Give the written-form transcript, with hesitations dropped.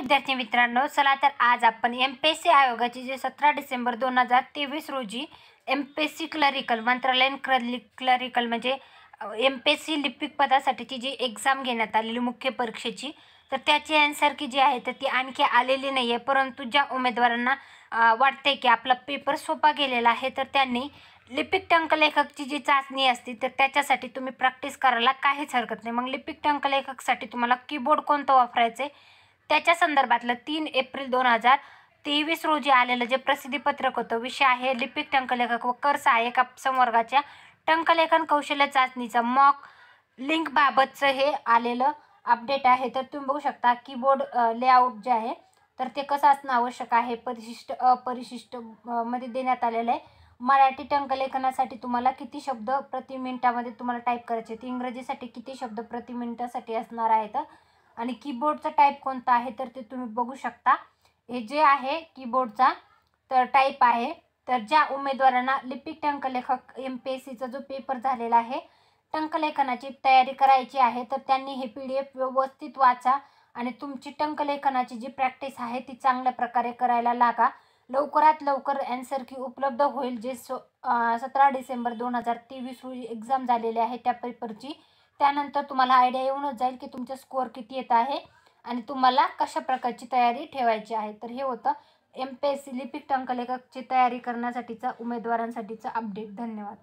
विद्यार्थी मित्रांनो, चला तर आज आपण एमपीएससी आयोगाची जे 17 डिसेंबर 2023 रोजी एमपीएससी क्लरिकल मंत्रालयीन क्लरिकल म्हणजे एमपीएससी लिपिक पदासाठीची जी एक्झाम घेण्यात आलेली मुख्य परीक्षेची, तर त्याची आन्सर की जी आहे तर ती आणखी आलेली नाही आहे. परंतु ज्या उमेदवारांना वाटते की आपला पेपर सोपा गेलेला आहे, तर त्यांनी लिपिक टंकलेखकची जी चाचणी असते तर त्याच्यासाठी तुम्ही प्रॅक्टिस करायला काहीच हरकत नाही. मग लिपिक टंकलेखकसाठी तुम्हाला कीबोर्ड कोणतं वापरायचं आहे त्याच्या संदर्भातलं 3 एप्रिल 2023 रोजी आलेलं जे प्रसिद्धीपत्रक होतं, विषय आहे लिपिक टंकलेखक व कर सहाय्यक संवर्गाच्या टंकलेखन कौशल्य चाचणीचं मॉक लिंकबाबतचं हे आलेलं अपडेट आहे. तर तुम्ही बघू शकता कीबोर्ड लेआउट जे आहे तर ते कसं असणं आवश्यक आहे, परिशिष्ट अपरिशिष्ट मध्ये देण्यात आलेलं आहे. मराठी टंकलेखनासाठी तुम्हाला किती शब्द प्रति मिनिटामध्ये तुम्हाला टाईप करायचे, ते इंग्रजीसाठी किती शब्द प्रति मिनिटासाठी असणार आहेत, आणि कीबोर्डचा टाईप कोणता आहे तर ते तुम्ही बघू शकता. हे जे आहे कीबोर्डचा तर टाईप आहे. तर ज्या उमेदवारांना लिपिक टंकलेखक एमपीएससीचा जो पेपर झालेला आहे टंकलेखनाची तयारी करायची आहे, तर त्यांनी हे PDF व्यवस्थित वाचा आणि तुमची टंकलेखनाची जी प्रॅक्टिस आहे ती चांगल्या प्रकारे करायला लागा. लवकरात लवकर आन्सर की उपलब्ध होईल. जे 17 डिसेंबर 2023 रोजी एक्झाम झालेली आहे त्या पेपरची, त्यानंतर तुम्हाला आयडिया येऊनच जाईल की तुमचा स्कोअर किती येत आहे आणि तुम्हाला कशा प्रकारची तयारी ठेवायची आहे. तर हे होतं एमपीएससी लिपिक टंकलेखकची तयारी करण्यासाठीचा उमेदवारांसाठीचा अपडेट. धन्यवाद.